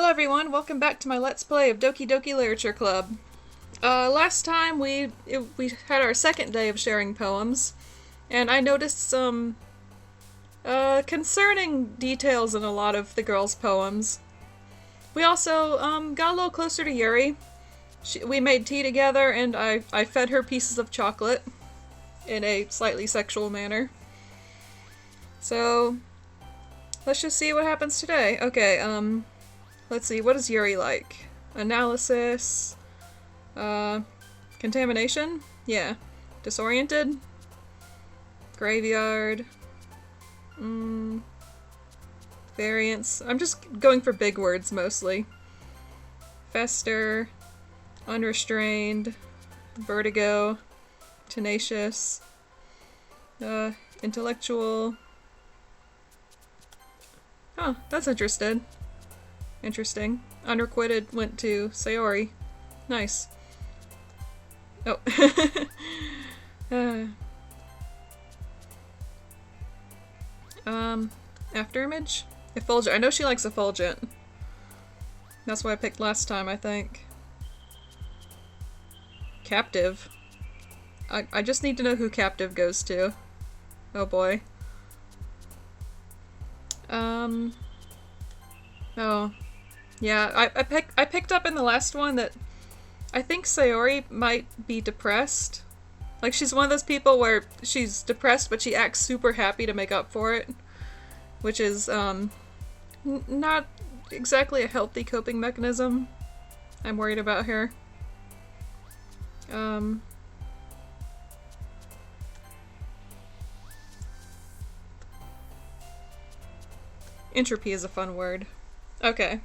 Hello everyone, welcome back to my Let's Play of Doki Doki Literature Club. Last time we had our second day of sharing poems, and I noticed some concerning details in a lot of the girls' poems. We also got a little closer to Yuri. We made tea together, and I fed her pieces of chocolate in a slightly sexual manner. So, let's just see what happens today. Okay, let's see, what is Yuri like? Analysis, contamination? Yeah. Disoriented? Graveyard? Variance? I'm just going for big words mostly. Fester, unrestrained, vertigo, tenacious, intellectual. Oh, that's interesting. Unrequited went to Sayori. Nice. Oh. Afterimage? Effulgent. I know she likes Effulgent. That's what I picked last time, I think. Captive. I just need to know who Captive goes to. Oh boy. Oh. Yeah, I picked up in the last one that I think Sayori might be depressed. Like, she's one of those people where she's depressed, but she acts super happy to make up for it. Which is, not exactly a healthy coping mechanism. I'm worried about her. Entropy is a fun word. Okay.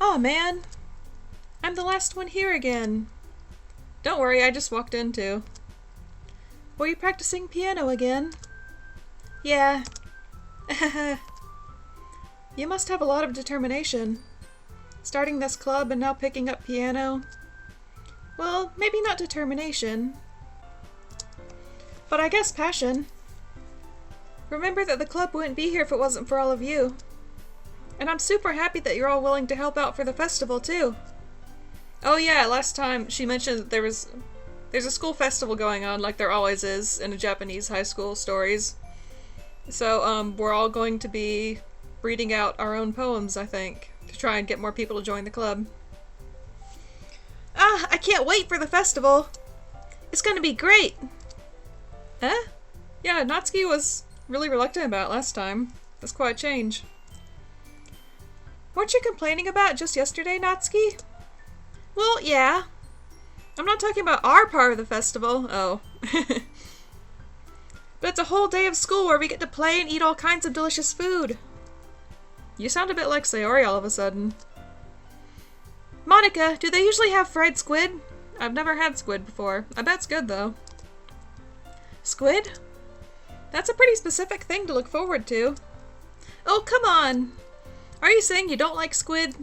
Oh man! I'm the last one here again! Don't worry, I just walked in too. Were you practicing piano again? Yeah. You must have a lot of determination. Starting this club and now picking up piano. Well, maybe not determination. But I guess passion. Remember that the club wouldn't be here if it wasn't for all of you. And I'm super happy that you're all willing to help out for the festival, too. Oh yeah, last time she mentioned that there's a school festival going on, like there always is in a Japanese high school stories. So, we're all going to be reading out our own poems, I think, to try and get more people to join the club. Ah, I can't wait for the festival! It's gonna be great! Huh? Yeah, Natsuki was really reluctant about it last time. That's quite a change. Weren't you complaining about it just yesterday, Natsuki? Well, yeah. I'm not talking about our part of the festival. Oh. But it's a whole day of school where we get to play and eat all kinds of delicious food. You sound a bit like Sayori all of a sudden. Monica, do they usually have fried squid? I've never had squid before. I bet it's good, though. Squid? That's a pretty specific thing to look forward to. Oh, come on! Are you saying you don't like squid?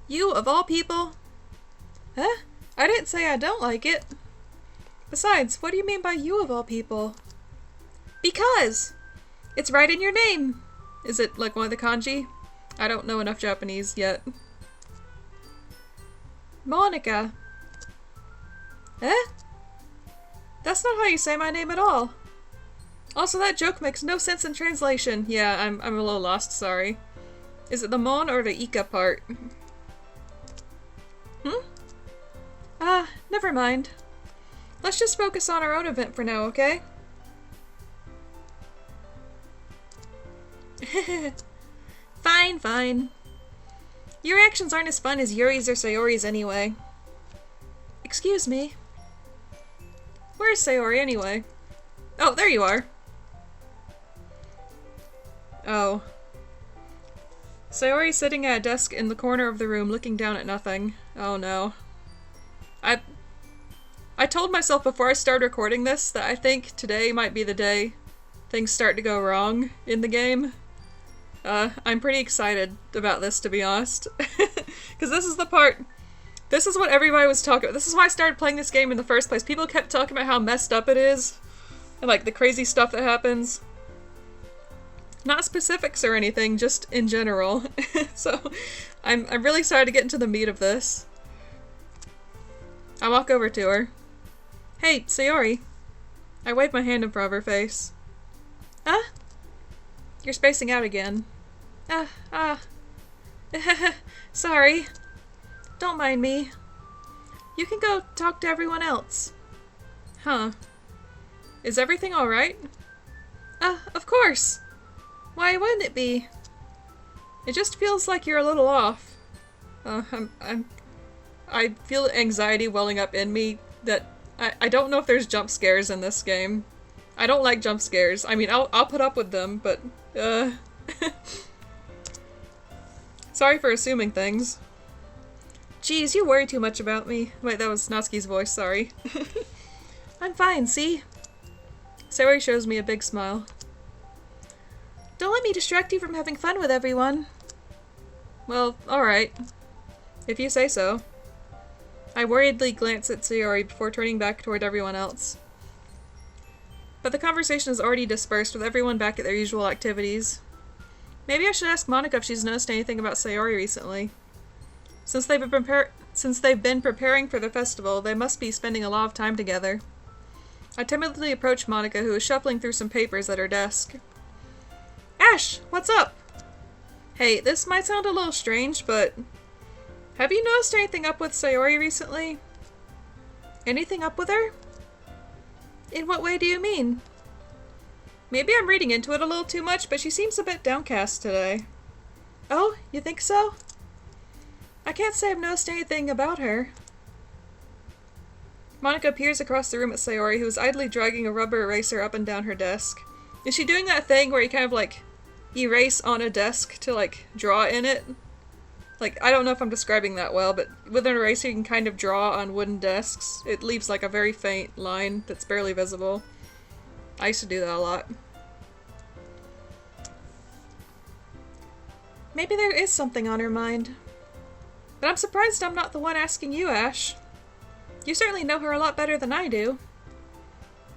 You, of all people? Huh? I didn't say I don't like it. Besides, what do you mean by you of all people? Because! It's right in your name! Is it like one of the kanji? I don't know enough Japanese yet. Monica. Huh? That's not how you say my name at all. Also, that joke makes no sense in translation. Yeah, I'm a little lost, sorry. Is it the mon or the ika part? Never mind. Let's just focus on our own event for now, okay? Fine, fine. Your reactions aren't as fun as Yuri's or Sayori's anyway. Excuse me. Where's Sayori anyway? Oh, there you are. Oh. Sayori's sitting at a desk in the corner of the room looking down at nothing. Oh no. I told myself before I started recording this that I think today might be the day things start to go wrong in the game. I'm pretty excited about this, to be honest. Because this is the part... This is what everybody was talking about. This is why I started playing this game in the first place. People kept talking about how messed up it is. And, like, the crazy stuff that happens. Not specifics or anything, just in general. So, I'm really sorry to get into the meat of this. I walk over to her. Hey, Sayori. I wave my hand in front of her face. You're spacing out again. Sorry. Don't mind me. You can go talk to everyone else. Huh. Is everything alright? Of course. Why wouldn't it be? It just feels like you're a little off. I feel anxiety welling up in me that I don't know if there's jump scares in this game. I don't like jump scares. I mean, I'll put up with them, but, sorry for assuming things. Geez, you worry too much about me. Wait, that was Natsuki's voice, sorry. I'm fine, see? Sayori shows me a big smile. Don't let me distract you from having fun with everyone. Well, alright. If you say so. I worriedly glance at Sayori before turning back toward everyone else. But the conversation is already dispersed with everyone back at their usual activities. Maybe I should ask Monika if she's noticed anything about Sayori recently. Since they've been preparing for the festival, they must be spending a lot of time together. I timidly approach Monika, who is shuffling through some papers at her desk. Ash, what's up? Hey, this might sound a little strange, but have you noticed anything up with Sayori recently? Anything up with her? In what way do you mean? Maybe I'm reading into it a little too much, but she seems a bit downcast today. Oh, you think so? I can't say I've noticed anything about her. Monika peers across the room at Sayori, who is idly dragging a rubber eraser up and down her desk. Is she doing that thing where you kind of, like, erase on a desk to, like, draw in it? Like, I don't know if I'm describing that well, but with an eraser you can kind of draw on wooden desks. It leaves, like, a very faint line that's barely visible. I used to do that a lot. Maybe there is something on her mind. But I'm surprised I'm not the one asking you, Ash. You certainly know her a lot better than I do.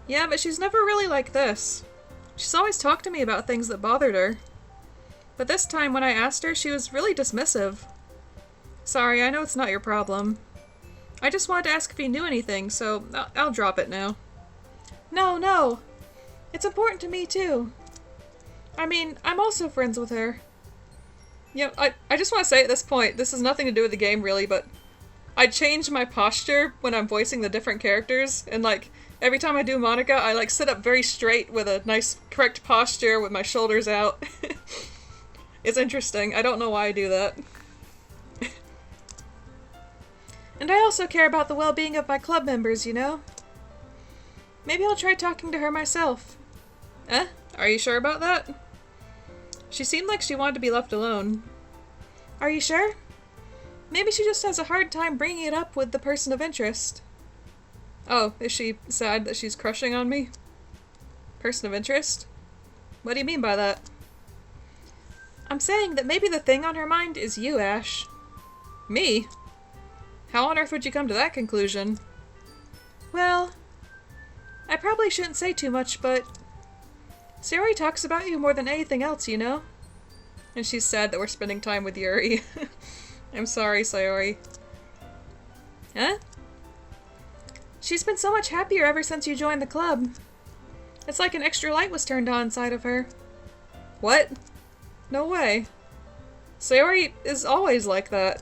Yeah, but she's never really like this. She's always talked to me about things that bothered her. But this time when I asked her, she was really dismissive. Sorry, I know it's not your problem. I just wanted to ask if you knew anything, so I'll drop it now. No. It's important to me too. I mean, I'm also friends with her. You know, I just want to say at this point, this has nothing to do with the game really, but I change my posture when I'm voicing the different characters, and like, every time I do Monika, I like sit up very straight with a nice correct posture with my shoulders out. It's interesting. I don't know why I do that. And I also care about the well-being of my club members, you know? Maybe I'll try talking to her myself. Are you sure about that? She seemed like she wanted to be left alone. Are you sure? Maybe she just has a hard time bringing it up with the person of interest. Oh, is she sad that she's crushing on me? Person of interest? What do you mean by that? I'm saying that maybe the thing on her mind is you, Ash. Me? How on earth would you come to that conclusion? Well, I probably shouldn't say too much, but Sayori talks about you more than anything else, you know? And she's sad that we're spending time with Yuri. I'm sorry, Sayori. Huh? She's been so much happier ever since you joined the club. It's like an extra light was turned on inside of her. What? No way. Sayori is always like that.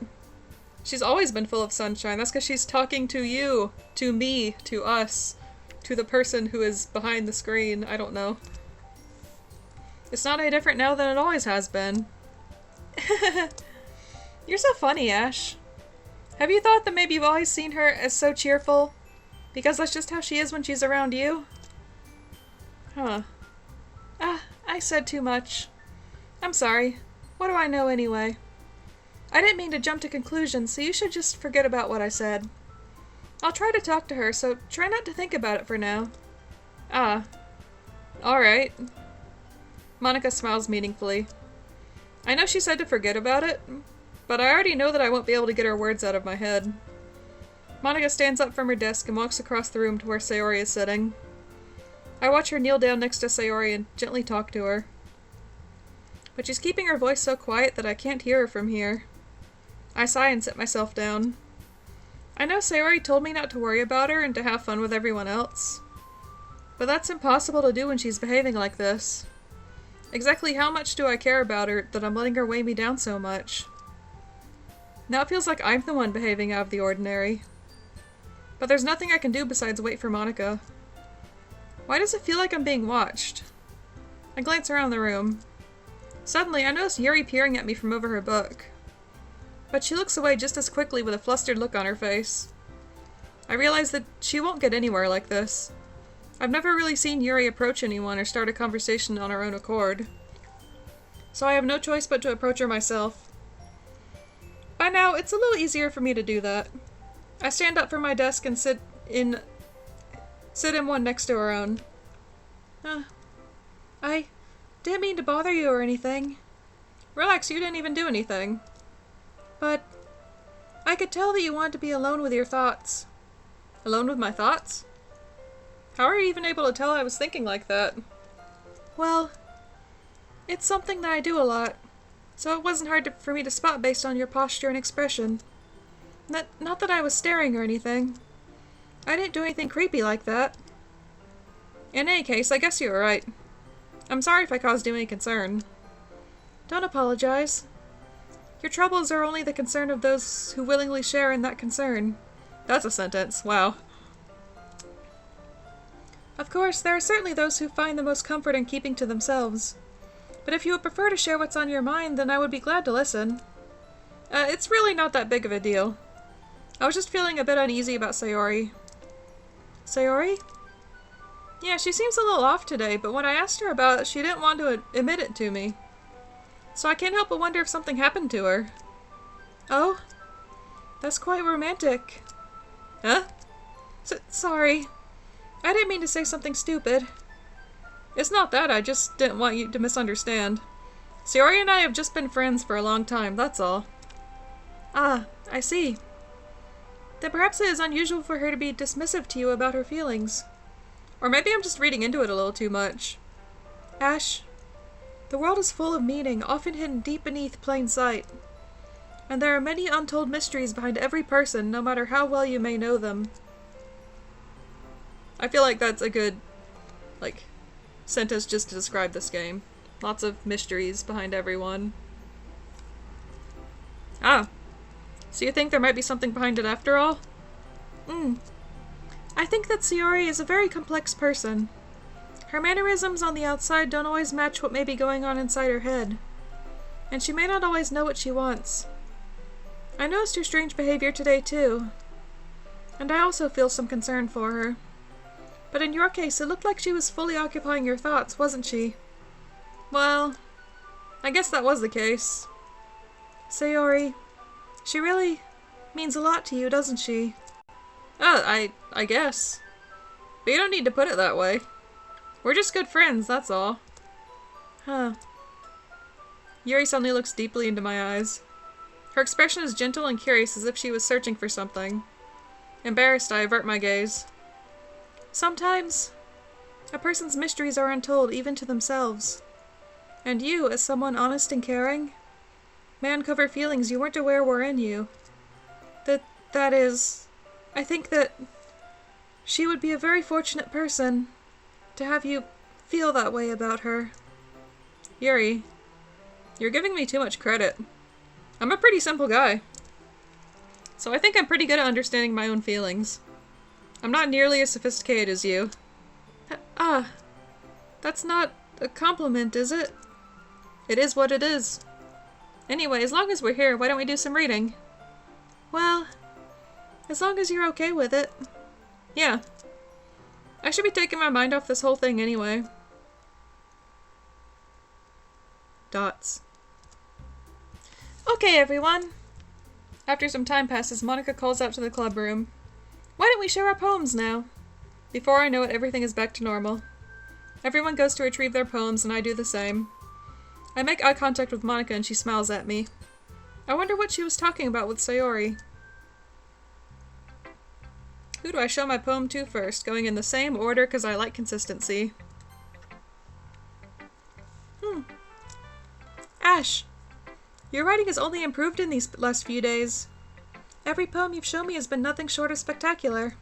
She's always been full of sunshine. That's because she's talking to you, to me, to us, to the person who is behind the screen. I don't know. It's not any different now than it always has been. You're so funny, Ash. Have you thought that maybe you've always seen her as so cheerful? Because that's just how she is when she's around you? Huh. I said too much. I'm sorry. What do I know anyway? I didn't mean to jump to conclusions, so you should just forget about what I said. I'll try to talk to her, so try not to think about it for now. Alright. Monika smiles meaningfully. I know she said to forget about it, but I already know that I won't be able to get her words out of my head. Monika stands up from her desk and walks across the room to where Sayori is sitting. I watch her kneel down next to Sayori and gently talk to her. but she's keeping her voice so quiet that I can't hear her from here. I sigh and sit myself down. I know Sayori told me not to worry about her and to have fun with everyone else. But that's impossible to do when she's behaving like this. Exactly how much do I care about her that I'm letting her weigh me down so much? Now it feels like I'm the one behaving out of the ordinary. But there's nothing I can do besides wait for Monica. Why does it feel like I'm being watched? I glance around the room. Suddenly, I notice Yuri peering at me from over her book. But she looks away just as quickly with a flustered look on her face. I realize that she won't get anywhere like this. I've never really seen Yuri approach anyone or start a conversation on her own accord. So I have no choice but to approach her myself. By now, it's a little easier for me to do that. I stand up from my desk and sit in one next to her own. I didn't mean to bother you or anything. Relax, you didn't even do anything. But I could tell that you wanted to be alone with your thoughts. Alone with my thoughts? How are you even able to tell I was thinking like that? Well, it's something that I do a lot, so it wasn't hard for me to spot based on your posture and expression. Not that I was staring or anything. I didn't do anything creepy like that. In any case, I guess you were right. I'm sorry if I caused you any concern. Don't apologize. Your troubles are only the concern of those who willingly share in that concern. That's a sentence. Wow. Of course, there are certainly those who find the most comfort in keeping to themselves. But if you would prefer to share what's on your mind, then I would be glad to listen. It's really not that big of a deal. I was just feeling a bit uneasy about Sayori. Sayori? Yeah, she seems a little off today, but when I asked her about it, she didn't want to admit it to me. So I can't help but wonder if something happened to her. Oh? That's quite romantic. Huh? Sorry. I didn't mean to say something stupid. It's not that, I just didn't want you to misunderstand. Sayori and I have just been friends for a long time, that's all. Ah, I see. Then perhaps it is unusual for her to be dismissive to you about her feelings. Or maybe I'm just reading into it a little too much. Ash, the world is full of meaning, often hidden deep beneath plain sight. And there are many untold mysteries behind every person, no matter how well you may know them. I feel like that's a good, sentence just to describe this game. Lots of mysteries behind everyone. Ah. So you think there might be something behind it after all? I think that Sayori is a very complex person. Her mannerisms on the outside don't always match what may be going on inside her head. And she may not always know what she wants. I noticed her strange behavior today too. And I also feel some concern for her. But in your case, it looked like she was fully occupying your thoughts, wasn't she? Well, I guess that was the case. Sayori, she really means a lot to you, doesn't she? I guess. But you don't need to put it that way. We're just good friends, that's all. Huh. Yuri suddenly looks deeply into my eyes. Her expression is gentle and curious, as if she was searching for something. Embarrassed, I avert my gaze. Sometimes, a person's mysteries are untold even to themselves. And you, as someone honest and caring, may uncover feelings you weren't aware were in you. That is, I think that she would be a very fortunate person to have you feel that way about her. Yuri, you're giving me too much credit. I'm a pretty simple guy. So I think I'm pretty good at understanding my own feelings. I'm not nearly as sophisticated as you. That's not a compliment, is it? It is what it is. Anyway, as long as we're here, why don't we do some reading? Well, as long as you're okay with it. Yeah. I should be taking my mind off this whole thing anyway. Dots. Okay, everyone. After some time passes, Monica calls out to the club room. Why don't we share our poems now? Before I know it, everything is back to normal. Everyone goes to retrieve their poems, and I do the same. I make eye contact with Monica, and she smiles at me. I wonder what she was talking about with Sayori. Who do I show my poem to first? Going in the same order, because I like consistency. Ash! Your writing has only improved in these last few days. Every poem you've shown me has been nothing short of spectacular.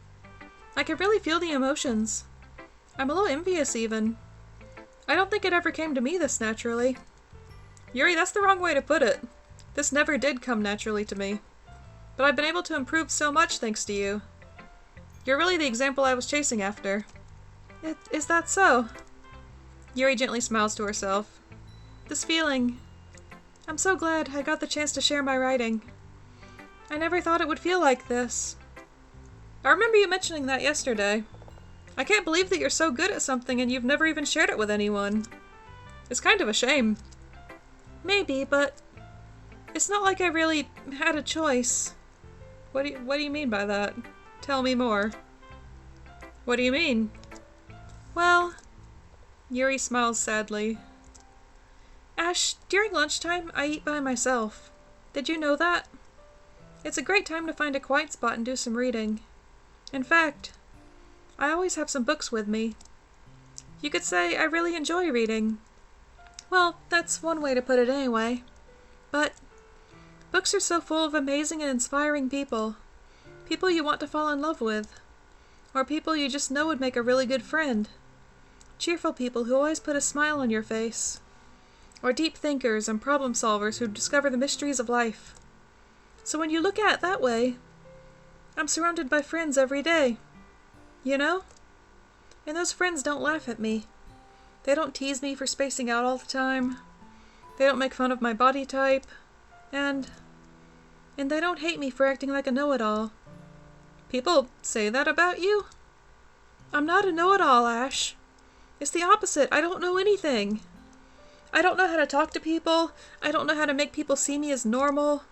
I can really feel the emotions. I'm a little envious, even. I don't think it ever came to me this naturally. Yuri, that's the wrong way to put it. This never did come naturally to me. But I've been able to improve so much thanks to you. You're really the example I was chasing after. Is that so? Yuri gently smiles to herself. This feeling... I'm so glad I got the chance to share my writing. I never thought it would feel like this. I remember you mentioning that yesterday. I can't believe that you're so good at something and you've never even shared it with anyone. It's kind of a shame. Maybe, but it's not like I really had a choice. What do you mean by that? Tell me more. What do you mean? Well, Yuri smiles sadly. Ash, during lunchtime, I eat by myself. Did you know that? It's a great time to find a quiet spot and do some reading. In fact, I always have some books with me. You could say I really enjoy reading. Well, that's one way to put it anyway. But books are so full of amazing and inspiring people. People you want to fall in love with. Or people you just know would make a really good friend. Cheerful people who always put a smile on your face. Or deep thinkers and problem solvers who discover the mysteries of life. So when you look at it that way, I'm surrounded by friends every day. You know? And those friends don't laugh at me. They don't tease me for spacing out all the time. They don't make fun of my body type. And they don't hate me for acting like a know-it-all. People say that about you? I'm not a know-it-all, Ash. It's the opposite. I don't know anything. I don't know how to talk to people. I don't know how to make people see me as normal.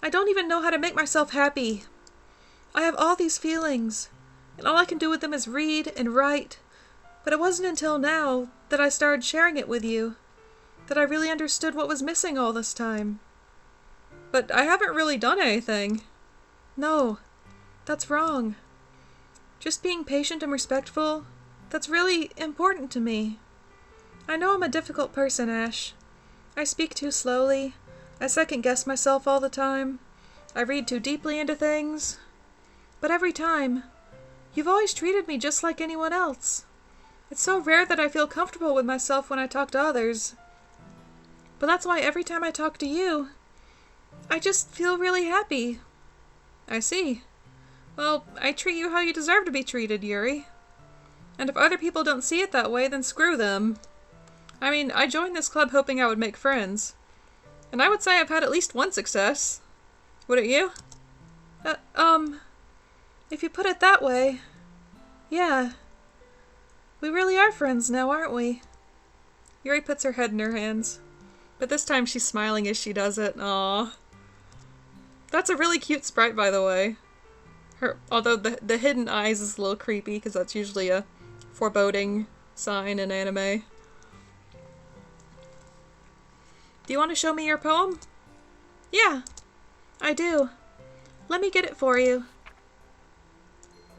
I don't even know how to make myself happy. I have all these feelings, and all I can do with them is read and write. But it wasn't until now that I started sharing it with you that I really understood what was missing all this time. But I haven't really done anything. No, that's wrong. Just being patient and respectful, that's really important to me. I know I'm a difficult person, Ash. I speak too slowly. I second-guess myself all the time. I read too deeply into things. But every time, you've always treated me just like anyone else. It's so rare that I feel comfortable with myself when I talk to others. But that's why every time I talk to you, I just feel really happy. I see. Well, I treat you how you deserve to be treated, Yuri. And if other people don't see it that way, then screw them. I mean, I joined this club hoping I would make friends. And I would say I've had at least one success. Wouldn't you? If you put it that way, yeah. We really are friends now, aren't we? Yuri puts her head in her hands. But this time she's smiling as she does it. Aww. That's a really cute sprite, by the way. Although the hidden eyes is a little creepy, because that's usually a foreboding sign in anime. Do you want to show me your poem? Yeah, I do. Let me get it for you.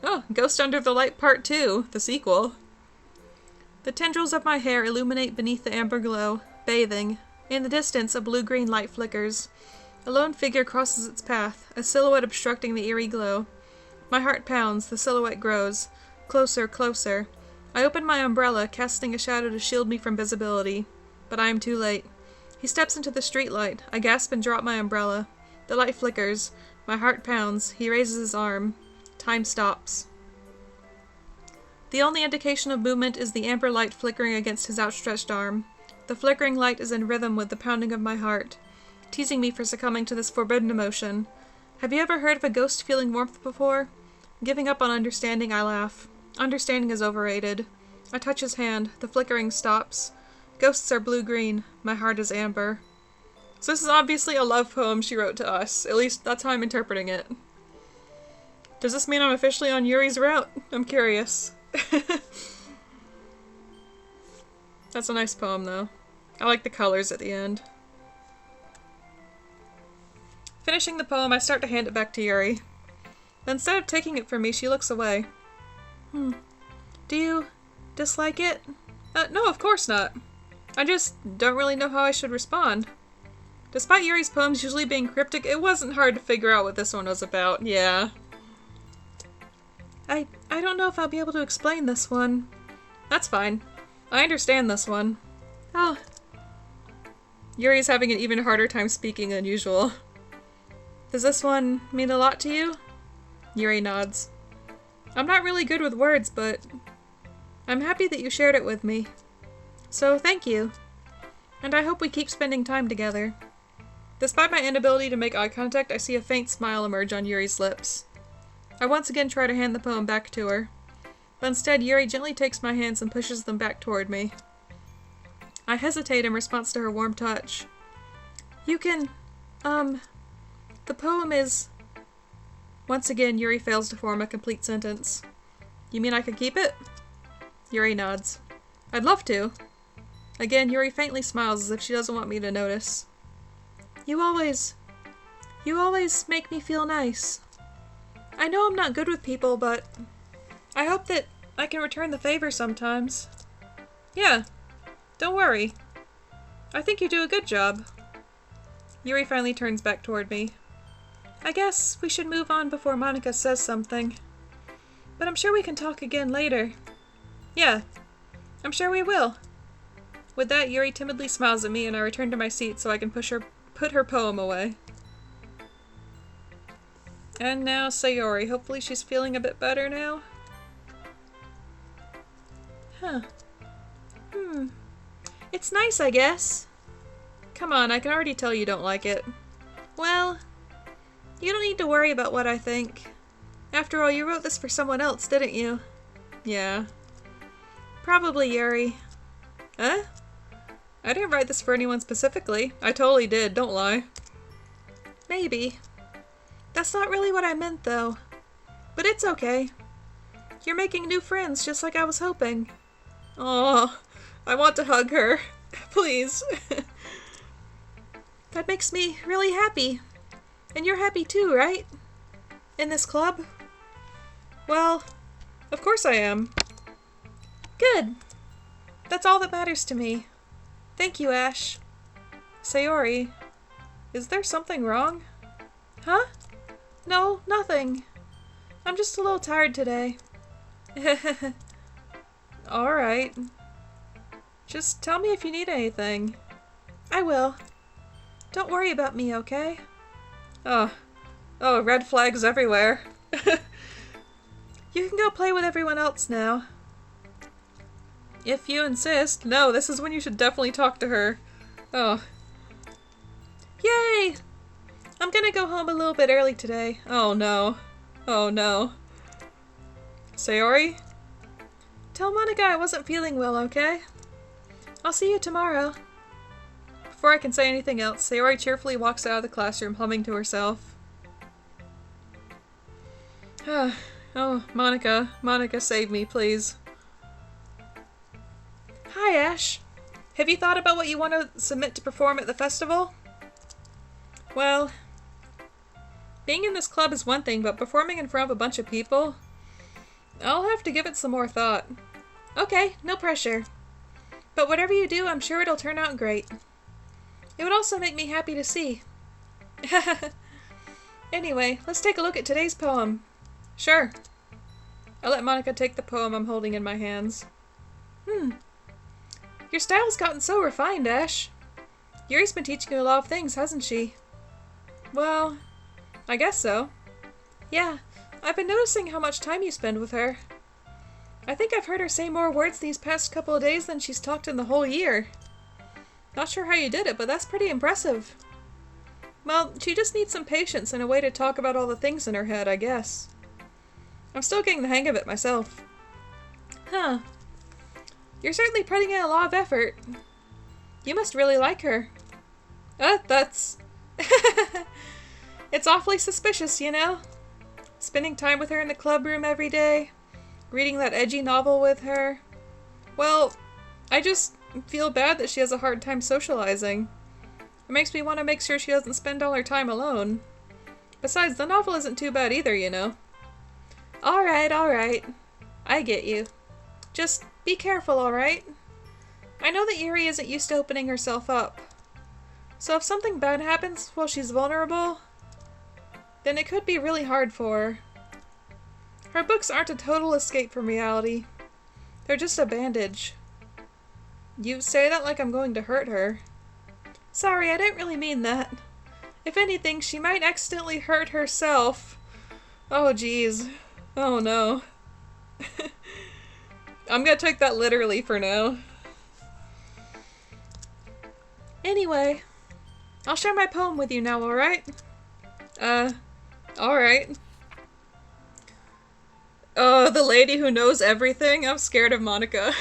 Oh, Ghost Under the Light Part 2, the sequel. The tendrils of my hair illuminate beneath the amber glow, bathing. In the distance, a blue-green light flickers. A lone figure crosses its path, a silhouette obstructing the eerie glow. My heart pounds, the silhouette grows. Closer, closer. I open my umbrella, casting a shadow to shield me from visibility. But I am too late. He steps into the streetlight. I gasp and drop my umbrella. The light flickers. My heart pounds. He raises his arm. Time stops. The only indication of movement is the amber light flickering against his outstretched arm. The flickering light is in rhythm with the pounding of my heart, teasing me for succumbing to this forbidden emotion. Have you ever heard of a ghost feeling warmth before? Giving up on understanding, I laugh. Understanding is overrated. I touch his hand. The flickering stops. Ghosts are blue-green. My heart is amber. So this is obviously a love poem she wrote to us. At least that's how I'm interpreting it. Does this mean I'm officially on Yuri's route? I'm curious. That's a nice poem, though. I like the colors at the end. Finishing the poem, I start to hand it back to Yuri. But instead of taking it from me, she looks away. Do you dislike it? No, of course not. I just don't really know how I should respond. Despite Yuri's poems usually being cryptic, it wasn't hard to figure out what this one was about, yeah. I don't know if I'll be able to explain this one. That's fine. I understand this one. Oh. Yuri's having an even harder time speaking than usual. Does this one mean a lot to you? Yuri nods. I'm not really good with words, but I'm happy that you shared it with me. So thank you. And I hope we keep spending time together. Despite my inability to make eye contact, I see a faint smile emerge on Yuri's lips. I once again try to hand the poem back to her, but instead Yuri gently takes my hands and pushes them back toward me. I hesitate in response to her warm touch. You can, the poem is... Once again, Yuri fails to form a complete sentence. You mean I could keep it? Yuri nods. I'd love to. Again, Yuri faintly smiles as if she doesn't want me to notice. You always make me feel nice. I know I'm not good with people, but I hope that I can return the favor sometimes. Yeah, don't worry. I think you do a good job. Yuri finally turns back toward me. I guess we should move on before Monika says something. But I'm sure we can talk again later. Yeah, I'm sure we will. With that, Yuri timidly smiles at me and I return to my seat so I can put her poem away. And now Sayori. Hopefully she's feeling a bit better now. Huh. It's nice, I guess. Come on, I can already tell you don't like it. Well, you don't need to worry about what I think. After all, you wrote this for someone else, didn't you? Yeah. Probably Yuri. Huh? I didn't write this for anyone specifically. I totally did, don't lie. Maybe. That's not really what I meant, though. But it's okay. You're making new friends, just like I was hoping. Aw, I want to hug her. Please. That makes me really happy. And you're happy too, right? In this club? Well, of course I am. Good. That's all that matters to me. Thank you, Ash. Sayori, is there something wrong? Huh? No, nothing. I'm just a little tired today. Alright. Just tell me if you need anything. I will. Don't worry about me, okay? Oh, red flags everywhere. You can go play with everyone else now. If you insist. No, this is when you should definitely talk to her. Oh. Yay! I'm gonna go home a little bit early today. Oh no. Oh no. Sayori? Tell Monika I wasn't feeling well, okay? I'll see you tomorrow. Before I can say anything else, Sayori cheerfully walks out of the classroom, humming to herself. Oh, Monika. Monika, save me, please. Hi, Ash. Have you thought about what you want to submit to perform at the festival? Well, being in this club is one thing, but performing in front of a bunch of people? I'll have to give it some more thought. Okay, no pressure. But whatever you do, I'm sure it'll turn out great. It would also make me happy to see. Anyway, let's take a look at today's poem. Sure. I'll let Monika take the poem I'm holding in my hands. Your style's gotten so refined, Ash. Yuri's been teaching you a lot of things, hasn't she? Well, I guess so. Yeah, I've been noticing how much time you spend with her. I think I've heard her say more words these past couple of days than she's talked in the whole year. Not sure how you did it, but that's pretty impressive. Well, she just needs some patience and a way to talk about all the things in her head, I guess. I'm still getting the hang of it myself. Huh. You're certainly putting in a lot of effort. You must really like her. That's... It's awfully suspicious, you know? Spending time with her in the club room every day. Reading that edgy novel with her. Well, I just feel bad that she has a hard time socializing. It makes me want to make sure she doesn't spend all her time alone. Besides, the novel isn't too bad either, you know. Alright. I get you. Just be careful, alright? I know that Yuri isn't used to opening herself up. So if something bad happens while she's vulnerable, then it could be really hard for her. Her books aren't a total escape from reality. They're just a bandage. You say that like I'm going to hurt her. Sorry, I didn't really mean that. If anything, she might accidentally hurt herself. Oh geez. Oh no. I'm gonna take that literally for now. Anyway, I'll share my poem with you now, alright? Alright. Oh, the lady who knows everything? I'm scared of Monica.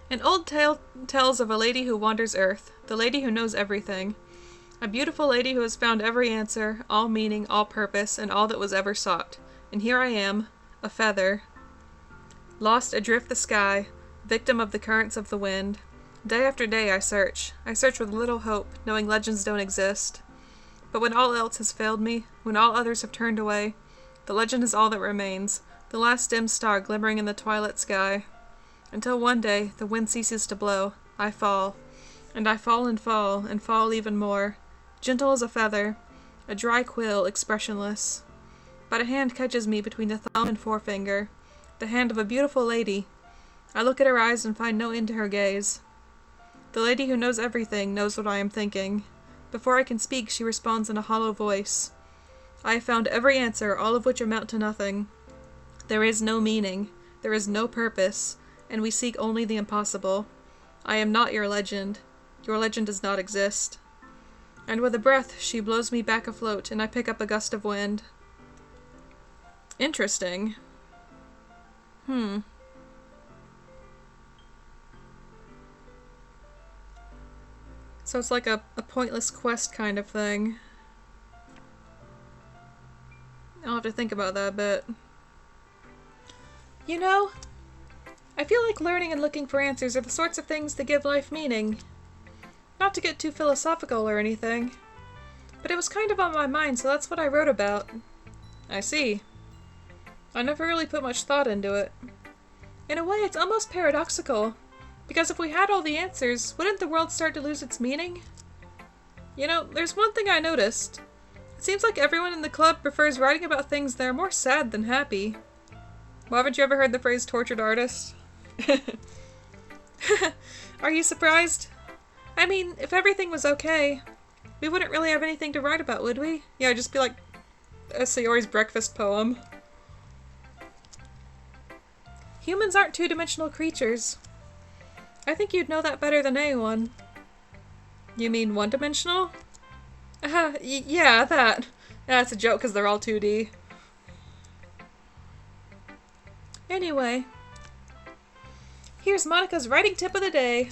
An old tale tells of a lady who wanders Earth, the lady who knows everything. A beautiful lady who has found every answer, all meaning, all purpose, and all that was ever sought. And here I am, a feather, lost adrift the sky, victim of the currents of the wind. Day after day I search with little hope, knowing legends don't exist. But when all else has failed me, when all others have turned away, the legend is all that remains, the last dim star glimmering in the twilight sky. Until one day, the wind ceases to blow, I fall. And I fall and fall, and fall even more, gentle as a feather, a dry quill, expressionless. But a hand catches me between the thumb and forefinger, the hand of a beautiful lady. I look at her eyes and find no end to her gaze. The lady who knows everything knows what I am thinking. Before I can speak, she responds in a hollow voice. I have found every answer, all of which amount to nothing. There is no meaning, there is no purpose, and we seek only the impossible. I am not your legend. Your legend does not exist. And with a breath, she blows me back afloat, and I pick up a gust of wind. Interesting. So it's like a pointless quest kind of thing. I'll have to think about that a bit. You know, I feel like learning and looking for answers are the sorts of things that give life meaning. Not to get too philosophical or anything, but it was kind of on my mind, so that's what I wrote about. I see. I never really put much thought into it. In a way, it's almost paradoxical, because if we had all the answers, wouldn't the world start to lose its meaning? You know, there's one thing I noticed. It seems like everyone in the club prefers writing about things that are more sad than happy. Well, haven't you ever heard the phrase tortured artist? Are you surprised? I mean, if everything was okay, we wouldn't really have anything to write about, would we? Yeah, it'd just be like a Sayori's breakfast poem. Humans aren't two-dimensional creatures. I think you'd know that better than anyone. You mean one-dimensional? Yeah, that. That's a joke because they're all 2D. Anyway, here's Monica's writing tip of the day.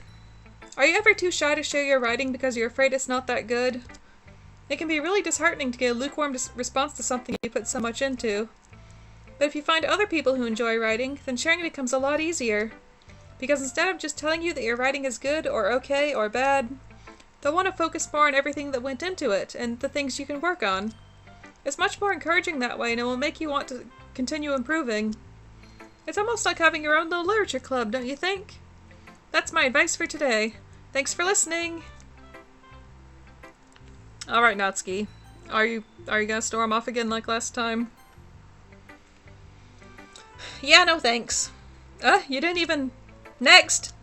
Are you ever too shy to share your writing because you're afraid it's not that good? It can be really disheartening to get a lukewarm response to something you put so much into. But if you find other people who enjoy writing, then sharing becomes a lot easier. Because instead of just telling you that your writing is good or okay or bad, they'll want to focus more on everything that went into it and the things you can work on. It's much more encouraging that way and it will make you want to continue improving. It's almost like having your own little literature club, don't you think? That's my advice for today. Thanks for listening! Alright, Natsuki. Are you gonna storm off again like last time? Yeah, no thanks. You didn't even... Next!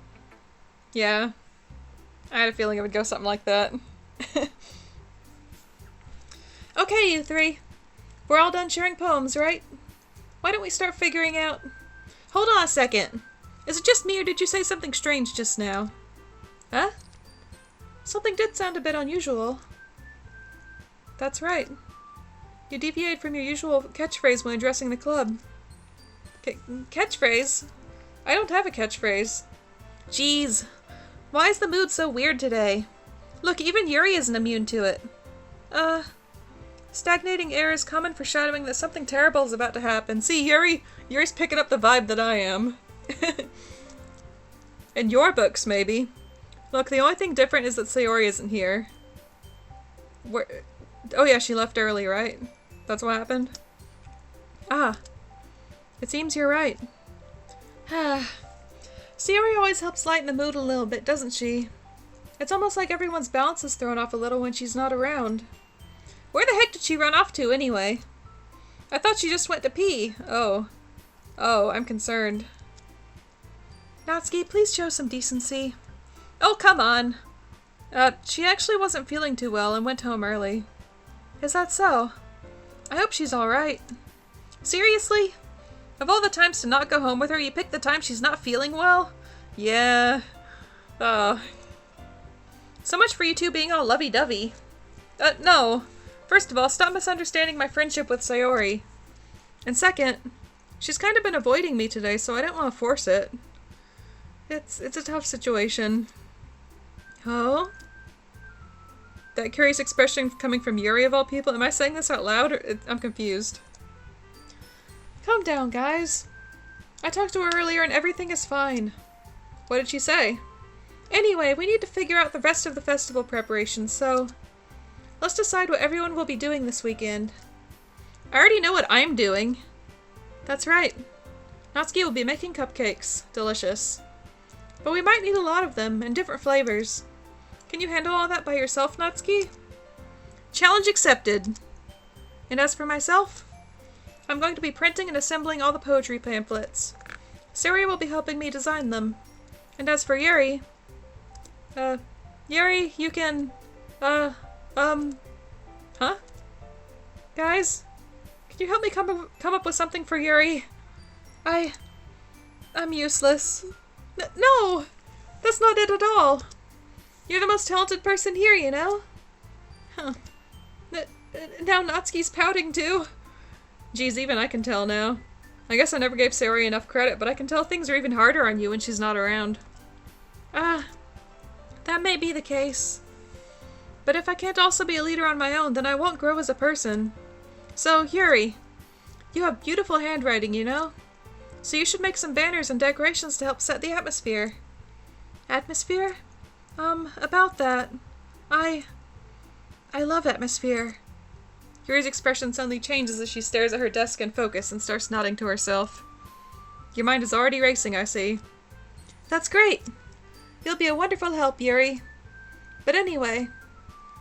Yeah. I had a feeling it would go something like that. Okay, you three. We're all done sharing poems, right? Why don't we start figuring out... Hold on a second. Is it just me or did you say something strange just now? Huh? Something did sound a bit unusual. That's right. You deviated from your usual catchphrase when addressing the club. Catchphrase? I don't have a catchphrase. Jeez. Why is the mood so weird today? Look, even Yuri isn't immune to it. Stagnating air is common foreshadowing that something terrible is about to happen. See, Yuri's picking up the vibe that I am. In your books, maybe. Look, the only thing different is that Sayori isn't here. Oh yeah, she left early, right? That's what happened? Ah. It seems you're right. Sayori always helps lighten the mood a little bit, doesn't she? It's almost like everyone's balance is thrown off a little when she's not around. Where the heck did she run off to, anyway? I thought she just went to pee. Oh. Oh, I'm concerned. Natsuki, please show some decency. Oh, come on. She actually wasn't feeling too well and went home early. Is that so? I hope she's alright. Seriously? Of all the times to not go home with her, you picked the time she's not feeling well? Yeah. So much for you two being all lovey-dovey. No. First of all, stop misunderstanding my friendship with Sayori. And second, she's kind of been avoiding me today, so I didn't want to force it. It's a tough situation. Oh? That curious expression coming from Yuri of all people? Am I saying this out loud? I'm confused. Calm down, guys. I talked to her earlier and everything is fine. What did she say? Anyway, we need to figure out the rest of the festival preparations, so let's decide what everyone will be doing this weekend. I already know what I'm doing. That's right. Natsuki will be making cupcakes. Delicious. But we might need a lot of them, and different flavors. Can you handle all that by yourself, Natsuki? Challenge accepted. And as for myself, I'm going to be printing and assembling all the poetry pamphlets. Sayori will be helping me design them. And as for Yuri, Yuri, you can, huh? Guys, can you help me come up with something for Yuri? I'm useless. No! That's not it at all! You're the most talented person here, you know? Huh. Now Natsuki's pouting too. Geez, even I can tell now. I guess I never gave Sayori enough credit, but I can tell things are even harder on you when she's not around. That may be the case. But if I can't also be a leader on my own, then I won't grow as a person. So, Yuri, you have beautiful handwriting, you know? So you should make some banners and decorations to help set the atmosphere. Atmosphere? About that. I love atmosphere. Yuri's expression suddenly changes as she stares at her desk in focus and starts nodding to herself. Your mind is already racing, I see. That's great. You'll be a wonderful help, Yuri. But anyway,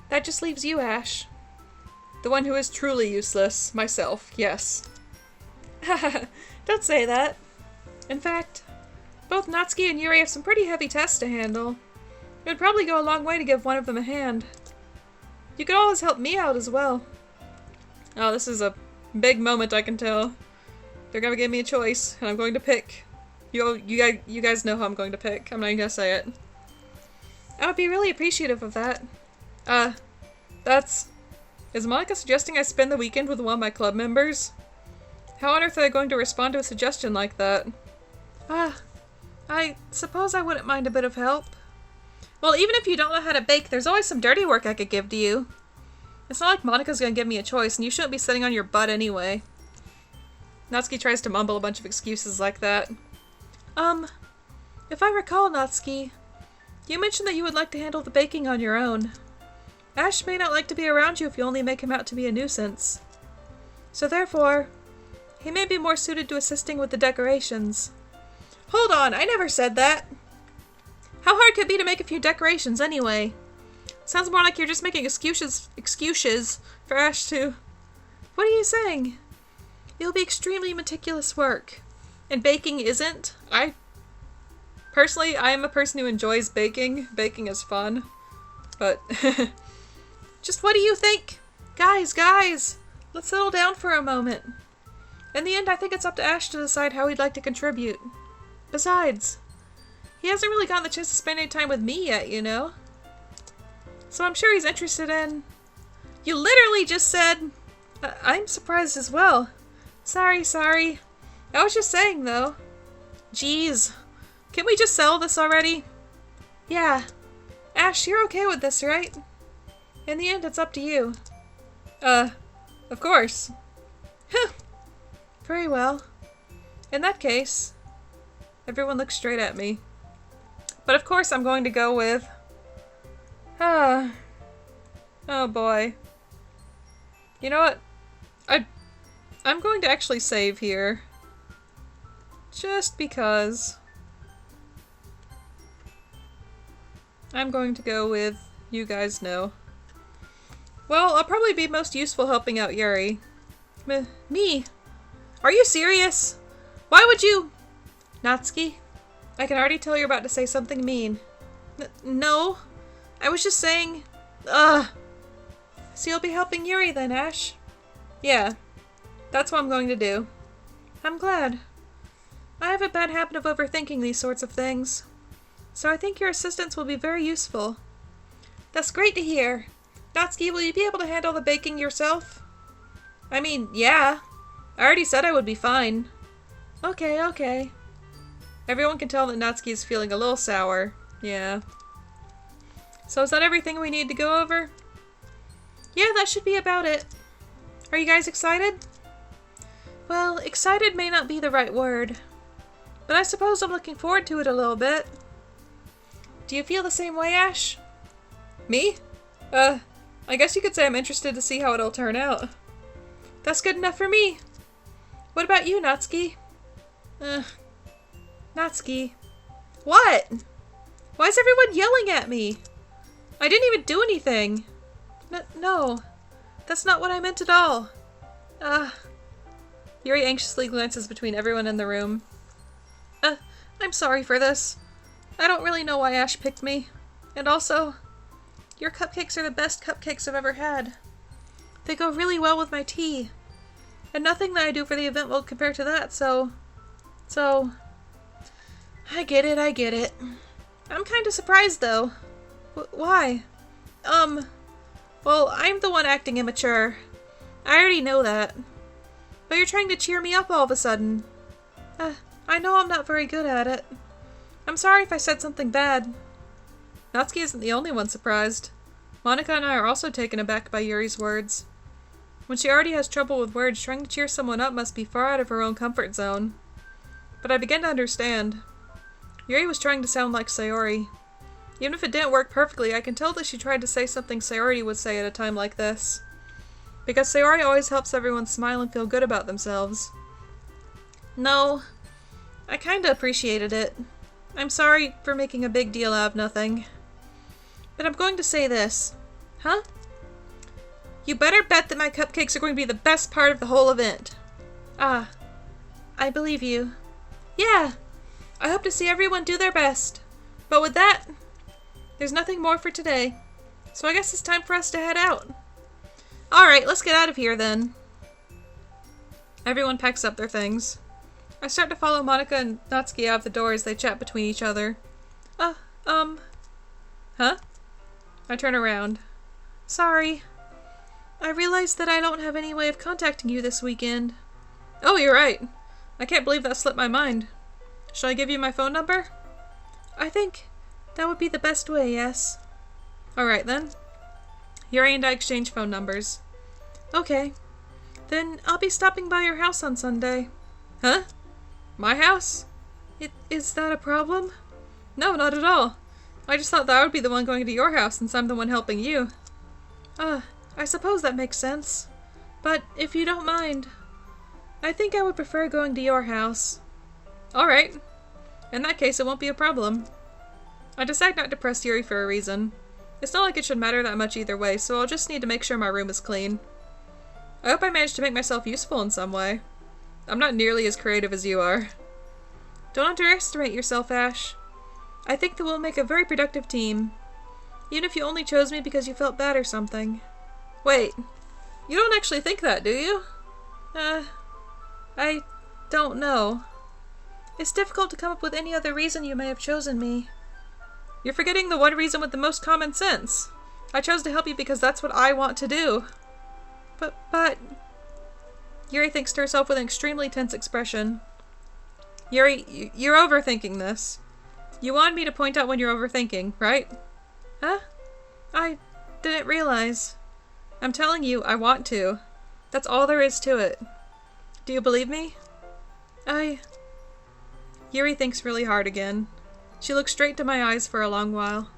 that just leaves you, Ash. The one who is truly useless. Myself, yes. Haha, don't say that. In fact, both Natsuki and Yuri have some pretty heavy tests to handle. It would probably go a long way to give one of them a hand. You could always help me out as well. Oh, this is a big moment, I can tell. They're gonna give me a choice, and I'm going to pick. You guys know who I'm going to pick. I'm not even gonna say it. I would be really appreciative of that. Is Monica suggesting I spend the weekend with one of my club members? How on earth are they going to respond to a suggestion like that? I suppose I wouldn't mind a bit of help. Well, even if you don't know how to bake, there's always some dirty work I could give to you. It's not like Monica's gonna give me a choice, and you shouldn't be sitting on your butt anyway. Natsuki tries to mumble a bunch of excuses like that. If I recall, Natsuki, you mentioned that you would like to handle the baking on your own. Ash may not like to be around you if you only make him out to be a nuisance. So therefore, he may be more suited to assisting with the decorations. Hold on, I never said that! How hard could it be to make a few decorations anyway? Sounds more like you're just making excuses for Ash to... What are you saying? It'll be extremely meticulous work. And baking isn't. Personally, I am a person who enjoys baking. Baking is fun. But... Just what do you think? Guys! Let's settle down for a moment. In the end, I think it's up to Ash to decide how he'd like to contribute. Besides, he hasn't really gotten the chance to spend any time with me yet, you know? So I'm sure he's interested in... You literally just said... I'm surprised as well. Sorry. I was just saying, though. Jeez. Can't we just settle this already? Yeah. Ash, you're okay with this, right? In the end, it's up to you. Of course. Very well. In that case, everyone looks straight at me. But of course I'm going to go with... Oh boy. You know what? I'm going to actually save here. Just because. I'm going to go with you guys know. Well, I'll probably be most useful helping out Yuri. Me? Are you serious? Why would you... Natsuki? I can already tell you're about to say something mean. No. I was just saying... Ugh. So you'll be helping Yuri then, Ash? Yeah. That's what I'm going to do. I'm glad. I have a bad habit of overthinking these sorts of things. So I think your assistance will be very useful. That's great to hear. Natsuki, will you be able to handle the baking yourself? I mean, yeah. I already said I would be fine. Okay. Everyone can tell that Natsuki is feeling a little sour. Yeah. So is that everything we need to go over? Yeah, that should be about it. Are you guys excited? Well, excited may not be the right word. But I suppose I'm looking forward to it a little bit. Do you feel the same way, Ash? Me? I guess you could say I'm interested to see how it'll turn out. That's good enough for me. What about you, Natsuki? Natsuki. What? Why is everyone yelling at me? I didn't even do anything. No. That's not what I meant at all. Yuri anxiously glances between everyone in the room. I'm sorry for this. I don't really know why Ash picked me. And also, your cupcakes are the best cupcakes I've ever had. They go really well with my tea. And nothing that I do for the event will compare to that, so... I get it. I'm kinda surprised, though. Why? Well, I'm the one acting immature. I already know that. But you're trying to cheer me up all of a sudden. I know I'm not very good at it. I'm sorry if I said something bad. Natsuki isn't the only one surprised. Monika and I are also taken aback by Yuri's words. When she already has trouble with words, trying to cheer someone up must be far out of her own comfort zone. But I begin to understand. Yuri was trying to sound like Sayori. Even if it didn't work perfectly, I can tell that she tried to say something Sayori would say at a time like this. Because Sayori always helps everyone smile and feel good about themselves. No, I kinda appreciated it. I'm sorry for making a big deal out of nothing. But I'm going to say this. Huh? You better bet that my cupcakes are going to be the best part of the whole event. I believe you. Yeah, I hope to see everyone do their best. But with that, there's nothing more for today. So I guess it's time for us to head out. Alright, let's get out of here then. Everyone packs up their things. I start to follow Monika and Natsuki out of the door as they chat between each other. Huh? I turn around. Sorry. I realized that I don't have any way of contacting you this weekend. Oh, you're right. I can't believe that slipped my mind. Shall I give you my phone number? I think that would be the best way, yes. Alright then. Yuri and I exchange phone numbers. Okay. Then I'll be stopping by your house on Sunday. Huh? My house? Is that a problem? No, not at all. I just thought that I would be the one going to your house since I'm the one helping you. I suppose that makes sense. But if you don't mind, I think I would prefer going to your house. Alright. In that case, it won't be a problem. I decide not to press Yuri for a reason. It's not like it should matter that much either way, so I'll just need to make sure my room is clean. I hope I managed to make myself useful in some way. I'm not nearly as creative as you are. Don't underestimate yourself, Ash. I think that we'll make a very productive team. Even if you only chose me because you felt bad or something. Wait, you don't actually think that, do you? I don't know. It's difficult to come up with any other reason you may have chosen me. You're forgetting the one reason with the most common sense. I chose to help you because that's what I want to do. But... Yuri thinks to herself with an extremely tense expression. Yuri, you're overthinking this. You wanted me to point out when you're overthinking, right? Huh? I didn't realize. I'm telling you, I want to. That's all there is to it. Do you believe me? Yuri thinks really hard again. She looks straight to my eyes for a long while.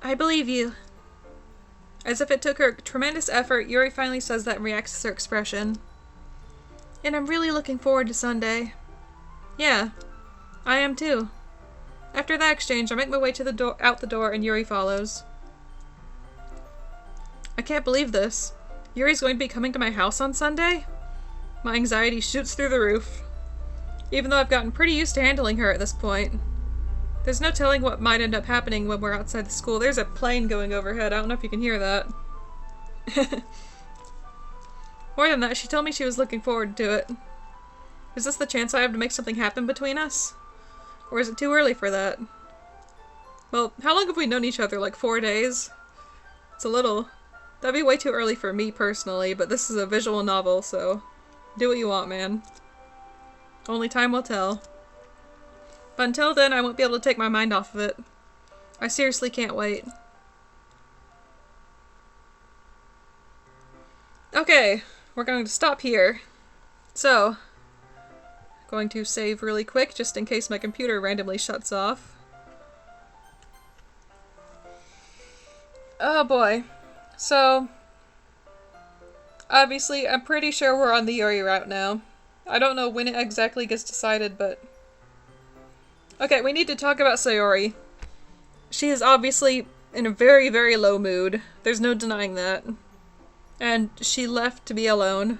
I believe you. As if it took her tremendous effort, Yuri finally says that and reacts to her expression. And I'm really looking forward to Sunday. Yeah, I am too. After that exchange, I make my way to the door, out the door, and Yuri follows. I can't believe this. Yuri's going to be coming to my house on Sunday? My anxiety shoots through the roof. Even though I've gotten pretty used to handling her at this point. There's no telling what might end up happening when we're outside the school. There's a plane going overhead. I don't know if you can hear that. More than that, she told me she was looking forward to it. Is this the chance I have to make something happen between us? Or is it too early for that? Well, how long have we known each other? Like 4 days? It's a little... That'd be way too early for me personally, but this is a visual novel, so do what you want, man. Only time will tell. But until then, I won't be able to take my mind off of it. I seriously can't wait. Okay, we're going to stop here. So, going to save really quick just in case my computer randomly shuts off. Oh boy. So, obviously, I'm pretty sure we're on the Yuri route now. I don't know when it exactly gets decided, but... Okay, we need to talk about Sayori. She is obviously in a very, very low mood. There's no denying that. And she left to be alone.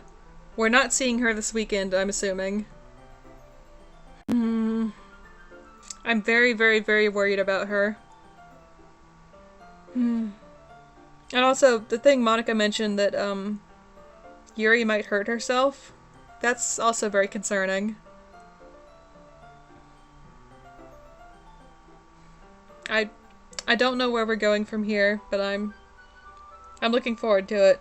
We're not seeing her this weekend, I'm assuming. I'm very, very, very worried about her. And also, the thing Monica mentioned that, Yuri might hurt herself. That's also very concerning. I don't know where we're going from here, but I'm looking forward to it.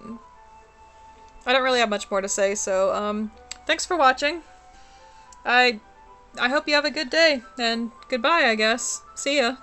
I don't really have much more to say, so, thanks for watching. I hope you have a good day, and goodbye, I guess. See ya.